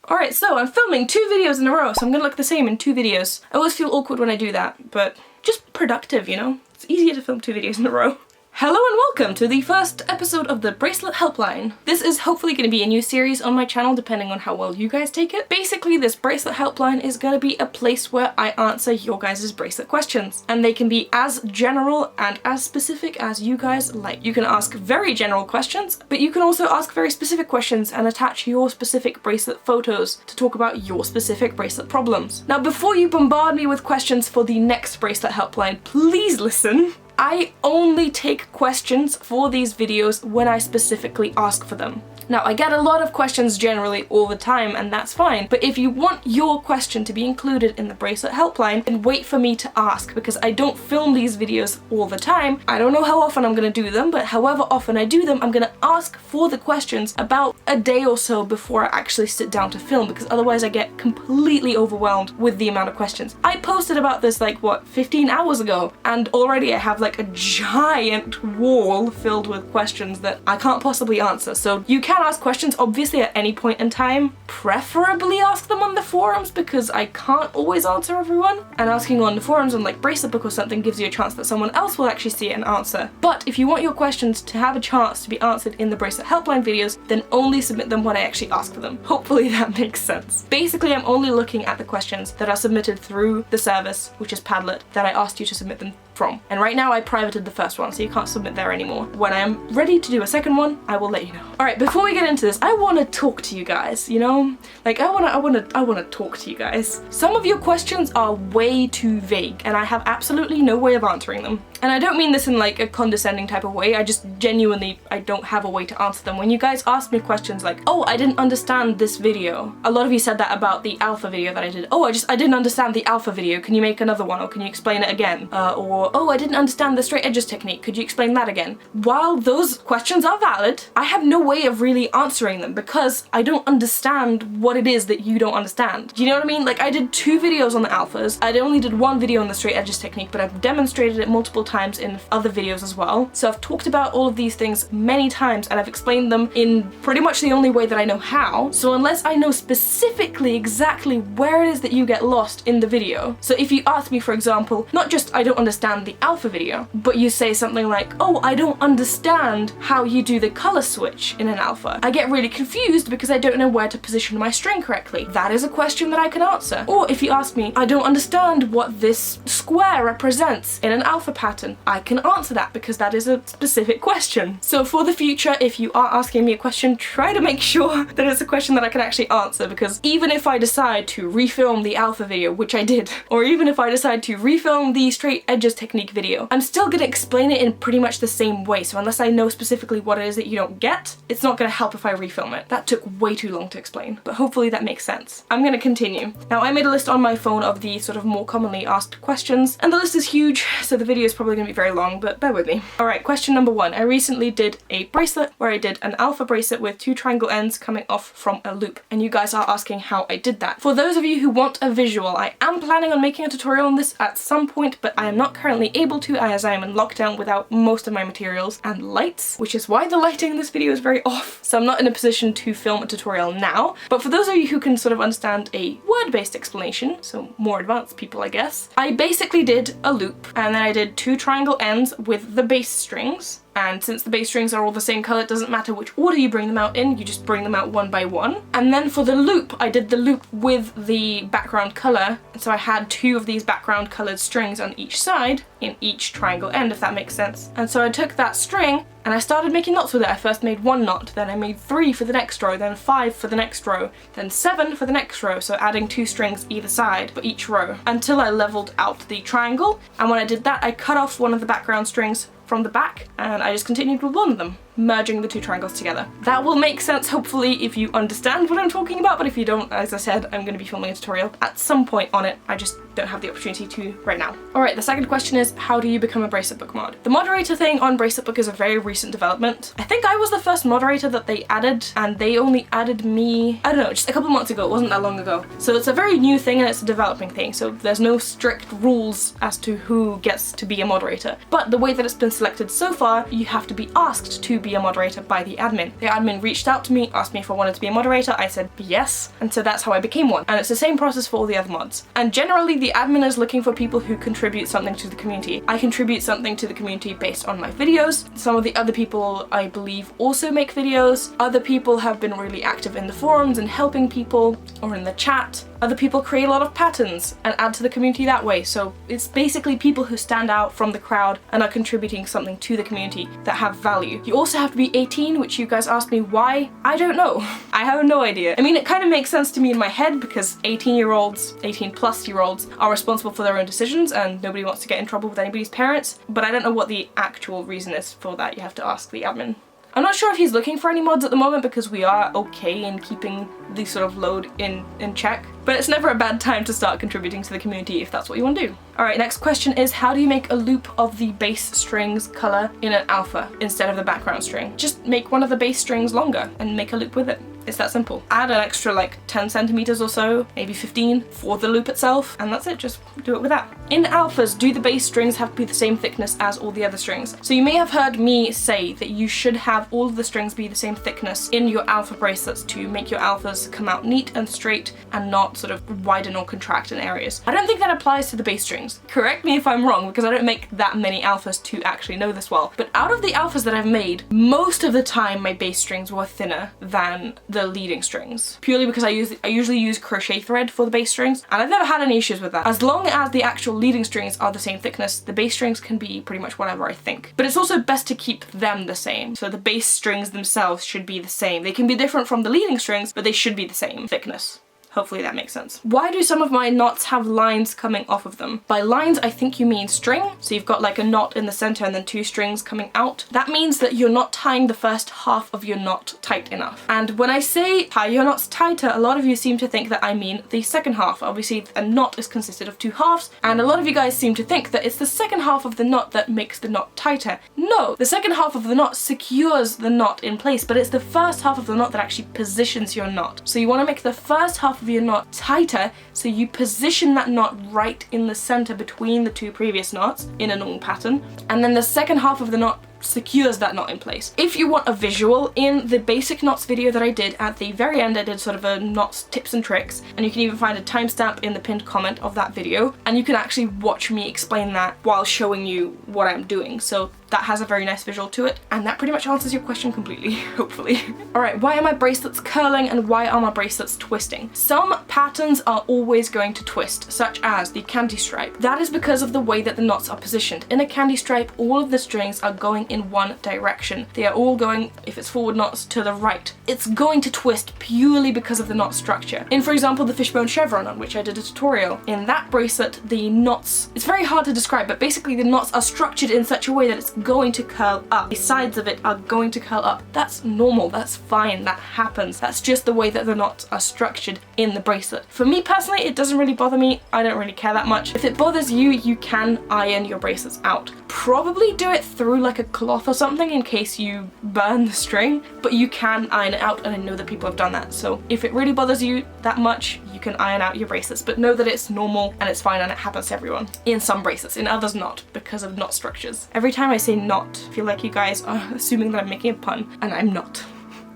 Alright, so I'm filming 2 videos in a row, so I'm gonna look the same in 2 videos. I always feel awkward when I do that, but just productive, you know? It's easier to film 2 videos in a row. Hello and welcome to the first episode of the Bracelet Helpline. This is hopefully going to be a new series on my channel depending on how well you guys take it. Basically, this Bracelet Helpline is going to be a place where I answer your guys' bracelet questions. And they can be as general and as specific as you guys like. You can ask very general questions, but you can also ask very specific questions and attach your specific bracelet photos to talk about your specific bracelet problems. Now, before you bombard me with questions for the next Bracelet Helpline, please listen. I only take questions for these videos when I specifically ask for them. Now, I get a lot of questions generally all the time, and that's fine, but if you want your question to be included in the Bracelet Helpline, then wait for me to ask, because I don't film these videos all the time. I don't know how often I'm gonna do them, but however often I do them, I'm gonna ask for the questions about a day or so before I actually sit down to film, because otherwise I get completely overwhelmed with the amount of questions. I posted about this like, what, 15 hours ago, and already I have like a giant wall filled with questions that I can't possibly answer. So you can ask questions obviously at any point in time, preferably ask them on the forums because I can't always answer everyone, and asking on the forums on like BraceletBook or something gives you a chance that someone else will actually see it and answer. But if you want your questions to have a chance to be answered in the Bracelet Helpline videos, then only submit them when I actually ask for them. Hopefully that makes sense. Basically, I'm only looking at the questions that are submitted through the service, which is Padlet, that I asked you to submit them from. And right now I privated the first one, so you can't submit there anymore. When I am ready to do a second one, I will let you know. Alright, before we get into this, I want to talk to you guys, you know? Like, I want to talk to you guys. Some of your questions are way too vague, and I have absolutely no way of answering them. And I don't mean this in like a condescending type of way, I just genuinely, I don't have a way to answer them. When you guys ask me questions like, oh, I didn't understand this video. A lot of you said that about the alpha video that I did. Oh, I didn't understand the alpha video. Can you make another one, or can you explain it again? Or, oh, I didn't understand the straight edges technique. Could you explain that again? While those questions are valid, I have no way of really answering them because I don't understand what it is that you don't understand. Do you know what I mean? Like, I did 2 videos on the alphas. I only did 1 video on the straight edges technique, but I've demonstrated it multiple times in other videos as well. So I've talked about all of these things many times, and I've explained them in pretty much the only way that I know how. So unless I know specifically exactly where it is that you get lost in the video. So if you ask me, for example, not just I don't understand the alpha video, but you say something like, oh, I don't understand how you do the color switch in an alpha. I get really confused because I don't know where to position my string correctly. That is a question that I can answer. Or if you ask me, I don't understand what this square represents in an alpha pattern, I can answer that because that is a specific question. So for the future, if you are asking me a question, try to make sure that it's a question that I can actually answer, because even if I decide to refilm the alpha video, which I did, or even if I decide to refilm the straight edges technique video, I'm still gonna explain it in pretty much the same way. So unless I know specifically what it is that you don't get, it's not gonna help if I refilm it. That took way too long to explain, but hopefully that makes sense. I'm gonna continue. Now, I made a list on my phone of the sort of more commonly asked questions, and the list is huge, so the video is probably gonna be very long, but bear with me. Alright, question number 1. I recently did a bracelet where I did an alpha bracelet with 2 triangle ends coming off from a loop, and you guys are asking how I did that. For those of you who want a visual, I am planning on making a tutorial on this at some point, but I am not currently able to as I am in lockdown without most of my materials and lights, which is why the lighting in this video is very off. So I'm not in a position to film a tutorial now, but for those of you who can sort of understand a word-based explanation, so more advanced people I guess, I basically did a loop, and then I did 2 triangle ends with the bass strings. And since the bass strings are all the same color, it doesn't matter which order you bring them out in, you just bring them out one by one. And then for the loop, I did the loop with the background color, so I had 2 of these background colored strings on each side, in each triangle end, if that makes sense. And so I took that string and I started making knots with it. I first made 1 knot, then I made 3 for the next row, then 5 for the next row, then 7 for the next row, so adding 2 strings either side for each row, until I leveled out the triangle. And when I did that, I cut off one of the background strings from the back, and I just continued with one of them, merging the 2 triangles together. That will make sense hopefully if you understand what I'm talking about, but if you don't, as I said, I'm going to be filming a tutorial at some point on it. I just don't have the opportunity to right now. Alright, the second question is, how do you become a Bracelet Book mod? The moderator thing on Bracelet Book is a very recent development. I think I was the first moderator that they added, and they only added me, I don't know, just a couple months ago. It wasn't that long ago. So it's a very new thing and it's a developing thing, so there's no strict rules as to who gets to be a moderator. But the way that it's been selected so far, you have to be asked to be a moderator by the admin. The admin reached out to me, asked me if I wanted to be a moderator. I said yes, and so that's how I became one. And it's the same process for all the other mods. And generally the admin is looking for people who contribute something to the community. I contribute something to the community based on my videos. Some of the other people, I believe, also make videos. Other people have been really active in the forums and helping people, or in the chat. Other people create a lot of patterns and add to the community that way. So it's basically people who stand out from the crowd and are contributing something to the community that have value. You also have to be 18, which you guys asked me why. I don't know. I have no idea. I mean, it kind of makes sense to me in my head because 18-year-olds, 18-plus-year-olds are responsible for their own decisions and nobody wants to get in trouble with anybody's parents. But I don't know what the actual reason is for that. You have to ask the admin. I'm not sure if he's looking for any mods at the moment because we are okay in keeping the sort of load in check. But it's never a bad time to start contributing to the community if that's what you want to do. Alright, next question is, how do you make a loop of the bass strings color in an alpha instead of the background string? Just make one of the bass strings longer and make a loop with it. It's that simple. Add an extra like 10 centimeters or so, maybe 15 for the loop itself, and that's it, just do it with that. In alphas, do the bass strings have to be the same thickness as all the other strings? So you may have heard me say that you should have all of the strings be the same thickness in your alpha bracelets to make your alphas come out neat and straight and not sort of widen or contract in areas. I don't think that applies to the bass strings. Correct me if I'm wrong because I don't make that many alphas to actually know this well, but out of the alphas that I've made, most of the time my bass strings were thinner than the leading strings, purely because I usually use crochet thread for the bass strings, and I've never had any issues with that. As long as the actual leading strings are the same thickness, the bass strings can be pretty much whatever I think. But it's also best to keep them the same, so the bass strings themselves should be the same. They can be different from the leading strings, but they should be the same thickness. Hopefully that makes sense. Why do some of my knots have lines coming off of them? By lines, I think you mean string. So you've got like a knot in the center and then two strings coming out. That means that you're not tying the first half of your knot tight enough. And when I say tie your knots tighter, a lot of you seem to think that I mean the second half. Obviously, a knot is consisted of two halves, and a lot of you guys seem to think that it's the second half of the knot that makes the knot tighter. No, the second half of the knot secures the knot in place, but it's the first half of the knot that actually positions your knot. So you want to make the first half of your knot tighter, so you position that knot right in the center between the two previous knots in a normal pattern, and then the second half of the knot secures that knot in place. If you want a visual, in the basic knots video that I did at the very end, I did sort of a knots tips and tricks, and you can even find a timestamp in the pinned comment of that video, and you can actually watch me explain that while showing you what I'm doing. So that has a very nice visual to it, and that pretty much answers your question completely, hopefully. Alright, why are my bracelets curling and why are my bracelets twisting? Some patterns are always going to twist, such as the candy stripe. That is because of the way that the knots are positioned. In a candy stripe, all of the strings are going in one direction. They are all going, if it's forward knots, to the right. It's going to twist purely because of the knot structure. In, for example, the fishbone chevron, on which I did a tutorial, in that bracelet, the knots, it's very hard to describe, but basically the knots are structured in such a way that it's going to curl up. The sides of it are going to curl up. That's normal, that's fine, that happens. That's just the way that the knots are structured in the bracelet. For me personally, it doesn't really bother me. I don't really care that much. If it bothers you, you can iron your bracelets out. Probably do it through like a cloth or something in case you burn the string, but you can iron it out, and I know that people have done that. So if it really bothers you that much, you can iron out your bracelets, but know that it's normal and it's fine and it happens to everyone. In some bracelets, in others not, because of knot structures. Every time I say knot, I feel like you guys are assuming that I'm making a pun, and I'm not.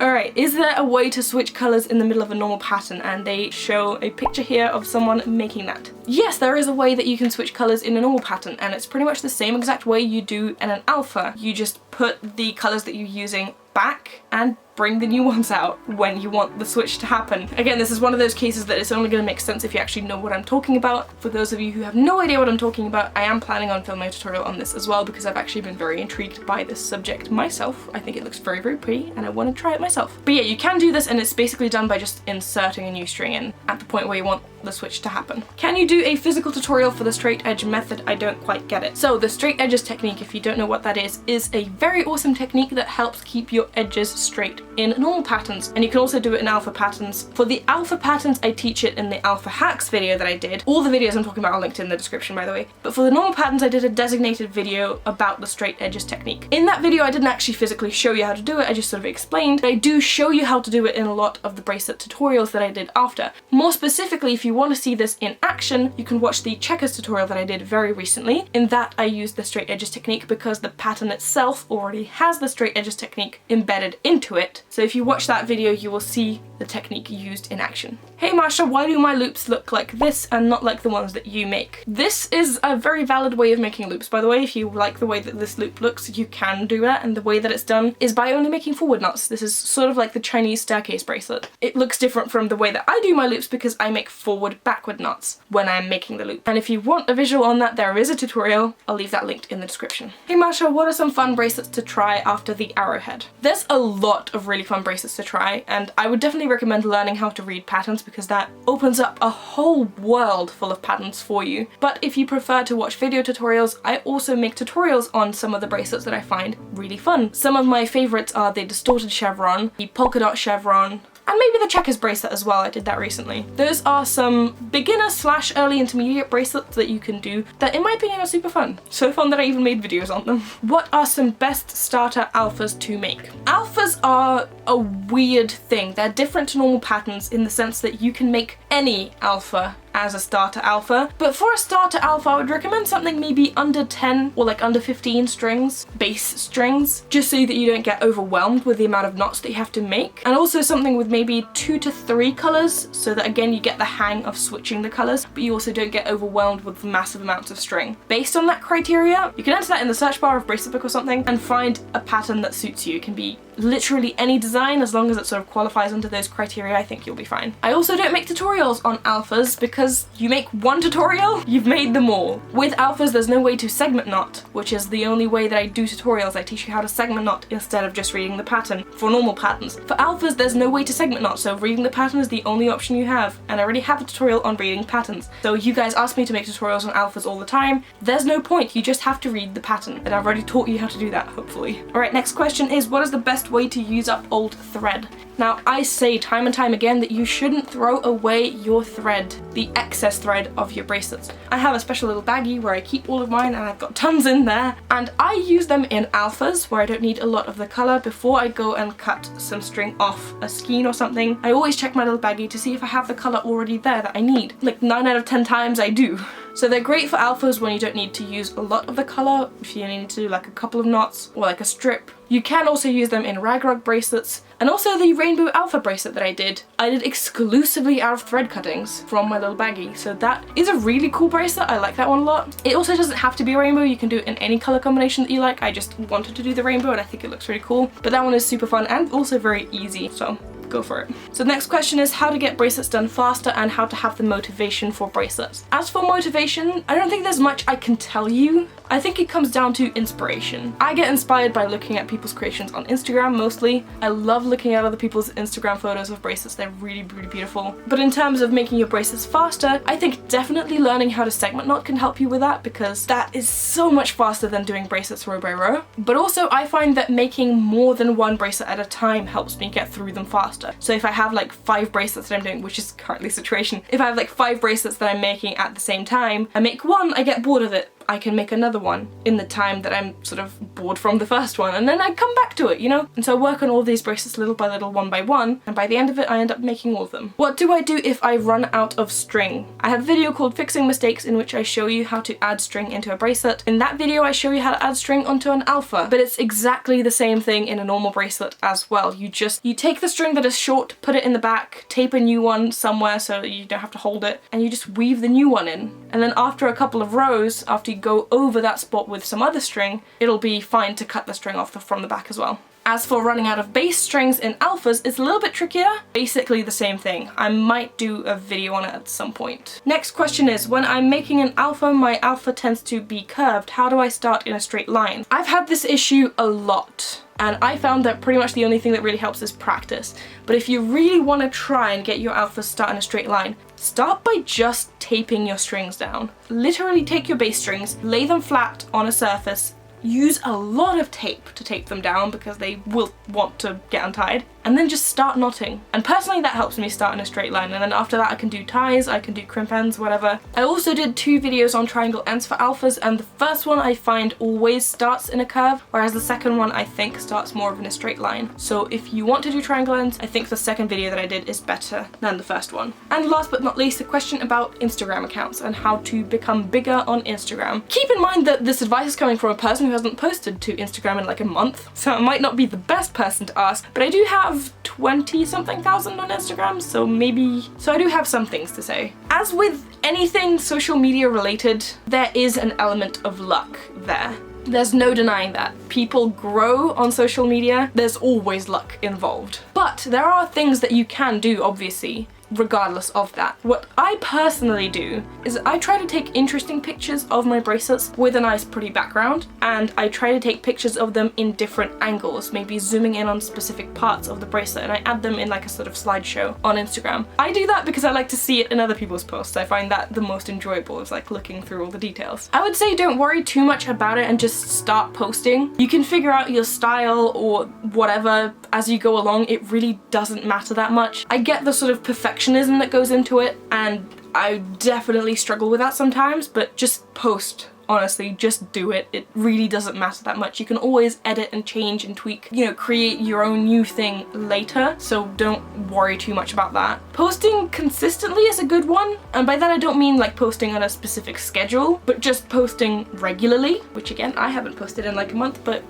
Alright, is there a way to switch colours in the middle of a normal pattern? And they show a picture here of someone making that. Yes, there is a way that you can switch colours in a normal pattern, and it's pretty much the same exact way you do in an alpha. You just put the colours that you're using back and bring the new ones out when you want the switch to happen. Again, this is one of those cases that it's only going to make sense if you actually know what I'm talking about. For those of you who have no idea what I'm talking about, I am planning on filming a tutorial on this as well because I've actually been very intrigued by this subject myself. I think it looks very, very pretty and I want to try it myself. But yeah, you can do this, and it's basically done by just inserting a new string in at the point where you want the switch to happen. Can you do a physical tutorial for the straight edge method? I don't quite get it. So the straight edges technique, if you don't know what that is a very awesome technique that helps keep your edges straight in normal patterns, and you can also do it in alpha patterns. For the alpha patterns, I teach it in the alpha hacks video that I did. All the videos I'm talking about are linked in the description, by the way. But for the normal patterns, I did a designated video about the straight edges technique. In that video, I didn't actually physically show you how to do it, I just sort of explained. I do show you how to do it in a lot of the bracelet tutorials that I did after. More specifically, if you want to see this in action, you can watch the checkers tutorial that I did very recently. In that, I used the straight edges technique because the pattern itself already has the straight edges technique embedded into it. So if you watch that video, you will see the technique used in action. Hey Masha, why do my loops look like this and not like the ones that you make? This is a very valid way of making loops, by the way. If you like the way that this loop looks, you can do that, and the way that it's done is by only making forward knots. This is sort of like the Chinese staircase bracelet. It looks different from the way that I do my loops because I make forward backward knots when I'm making the loop. And if you want a visual on that, there is a tutorial. I'll leave that linked in the description. Hey Masha, what are some fun bracelets to try after the arrowhead? There's a lot of really fun bracelets to try, and I would definitely recommend learning how to read patterns because that opens up a whole world full of patterns for you. But if you prefer to watch video tutorials, I also make tutorials on some of the bracelets that I find really fun. Some of my favorites are the distorted chevron, the polka dot chevron, and maybe the checkers bracelet as well. I did that recently. Those are some beginner / early intermediate bracelets that you can do that in my opinion are super fun. So fun that I even made videos on them. What are some best starter alphas to make? Alphas are a weird thing. They're different to normal patterns in the sense that you can make any alpha as a starter alpha, but for a starter alpha I would recommend something maybe under 10 or like under 15 strings, bass strings, just so that you don't get overwhelmed with the amount of knots that you have to make, and also something with maybe 2 to 3 colors so that again you get the hang of switching the colors, but you also don't get overwhelmed with massive amounts of string. Based on that criteria, you can enter that in the search bar of BraceletBook or something and find a pattern that suits you. It can be literally any design as long as it sort of qualifies under those criteria. I think you'll be fine. I also don't make tutorials on alphas because you make one tutorial, you've made them all. With alphas there's no way to segment knot, which is the only way that I do tutorials. I teach you how to segment knot instead of just reading the pattern for normal patterns. For alphas there's no way to segment knot, so reading the pattern is the only option you have, and I already have a tutorial on reading patterns. So you guys ask me to make tutorials on alphas all the time. There's no point, you just have to read the pattern, and I've already taught you how to do that, hopefully. Alright, next question is, what is the best way to use up old thread? Now, I say time and time again that you shouldn't throw away your thread, the excess thread of your bracelets. I have a special little baggie where I keep all of mine, and I've got tons in there, and I use them in alphas where I don't need a lot of the color. Before I go and cut some string off a skein or something, I always check my little baggie to see if I have the color already there that I need. Like 9 out of 10 times I do. So they're great for alphas when you don't need to use a lot of the color, if you need to do like a couple of knots or like a strip. You can also use them in ragrug bracelets, and also the rainbow alpha bracelet that I did exclusively out of thread cuttings from my little baggie. So that is a really cool bracelet. I like that one a lot. It also doesn't have to be rainbow. You can do it in any color combination that you like. I just wanted to do the rainbow and I think it looks really cool. But that one is super fun and also very easy. So go for it. So the next question is how to get bracelets done faster and how to have the motivation for bracelets. As for motivation, I don't think there's much I can tell you. I think it comes down to inspiration. I get inspired by looking at people's creations on Instagram mostly. I love looking at other people's Instagram photos of bracelets. They're really, really beautiful. But in terms of making your bracelets faster, I think definitely learning how to segment knot can help you with that, because that is so much faster than doing bracelets row by row. But also I find that making more than one bracelet at a time helps me get through them faster. So if I have like 5 bracelets that I'm doing, which is currently the situation, if I have like 5 bracelets that I'm making at the same time, I make one, I get bored of it, I can make another one in the time that I'm sort of bored from the first one, and then I come back to it, you know? And so I work on all these bracelets little by little, one by one, and by the end of it I end up making all of them. What do I do if I run out of string? I have a video called Fixing Mistakes in which I show you how to add string into a bracelet. In that video I show you how to add string onto an alpha, but it's exactly the same thing in a normal bracelet as well. You take the string that is short, put it in the back, tape a new one somewhere so you don't have to hold it, and you just weave the new one in. And then after a couple of rows, after you go over that spot with some other string, it'll be fine to cut the string off from the back as well. As for running out of bass strings in alphas, it's a little bit trickier. Basically the same thing. I might do a video on it at some point. Next question is, when I'm making an alpha, my alpha tends to be curved. How do I start in a straight line? I've had this issue a lot, and I found that pretty much the only thing that really helps is practice. But if you really want to try and get your alphas start in a straight line, start by just taping your strings down. Literally take your bass strings, lay them flat on a surface, use a lot of tape to tape them down because they will want to get untied. and then just start knotting. And personally that helps me start in a straight line, and then after that I can do ties, I can do crimp ends, whatever. I also did 2 videos on triangle ends for alphas, and the first one I find always starts in a curve, whereas the second one I think starts more of in a straight line. So if you want to do triangle ends, I think the second video that I did is better than the first one. And last but not least, a question about Instagram accounts and how to become bigger on Instagram. Keep in mind that this advice is coming from a person who hasn't posted to Instagram in like a month, so I might not be the best person to ask, but I do have 20-something thousand on Instagram, so I do have some things to say. As with anything social media related, there is an element of luck there. There's no denying that. People grow on social media, there's always luck involved. But there are things that you can do, obviously, regardless of that. What I personally do is I try to take interesting pictures of my bracelets with a nice pretty background, and I try to take pictures of them in different angles, maybe zooming in on specific parts of the bracelet, and I add them in like a sort of slideshow on Instagram. I do that because I like to see it in other people's posts. I find that the most enjoyable, is like looking through all the details. I would say don't worry too much about it and just start posting. You can figure out your style or whatever as you go along. It really doesn't matter that much. I get the sort of perfectionism that goes into it, and I definitely struggle with that sometimes, but just post. Honestly, just do it. It really doesn't matter that much. You can always edit and change and tweak, you know, create your own new thing later, so don't worry too much about that. Posting consistently is a good one, and by that I don't mean like posting on a specific schedule, but just posting regularly, which again, I haven't posted in like a month, but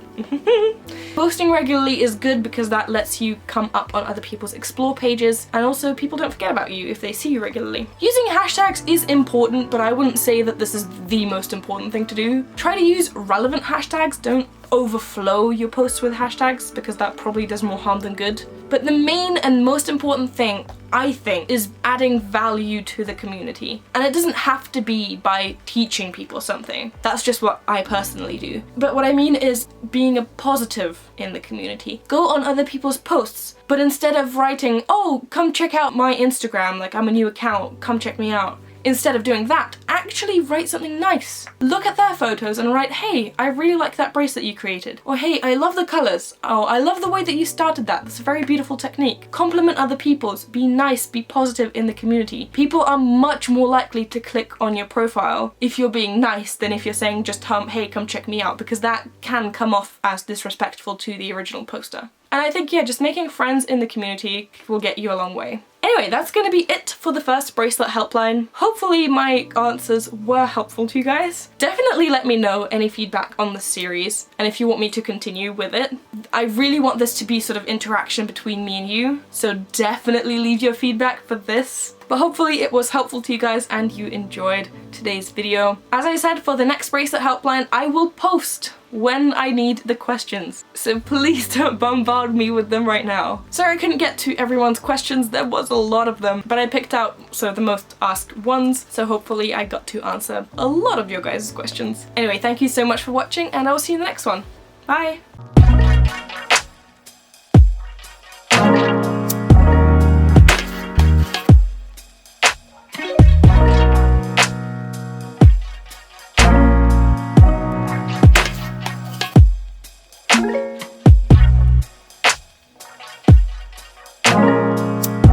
posting regularly is good because that lets you come up on other people's explore pages, and also people don't forget about you if they see you regularly. Using hashtags is important, but I wouldn't say that this is the most important thing to do. Try to use relevant hashtags, don't overflow your posts with hashtags because that probably does more harm than good. But the main and most important thing, I think, is adding value to the community. And it doesn't have to be by teaching people something. That's just what I personally do. But what I mean is being a positive in the community. Go on other people's posts, but instead of writing, oh, come check out my Instagram, like I'm a new account, come check me out. Instead of doing that, actually write something nice. Look at their photos and write, hey, I really like that bracelet you created. Or hey, I love the colors. Oh, I love the way that you started that. That's a very beautiful technique. Compliment other people's. Be nice, be positive in the community. People are much more likely to click on your profile if you're being nice than if you're saying just, hey, come check me out, because that can come off as disrespectful to the original poster. And I think, yeah, just making friends in the community will get you a long way. Anyway, that's gonna be it for the first bracelet helpline. Hopefully my answers were helpful to you guys. Definitely let me know any feedback on the series, and if you want me to continue with it. I really want this to be sort of interaction between me and you, so definitely leave your feedback for this. But hopefully it was helpful to you guys and you enjoyed today's video. As I said, for the next bracelet helpline, I will post when I need the questions, so please don't bombard me with them right now. Sorry I couldn't get to everyone's questions, there was a lot of them, but I picked out the most asked ones, so hopefully I got to answer a lot of your guys' questions. Anyway, thank you so much for watching, and I will see you in the next one. Bye!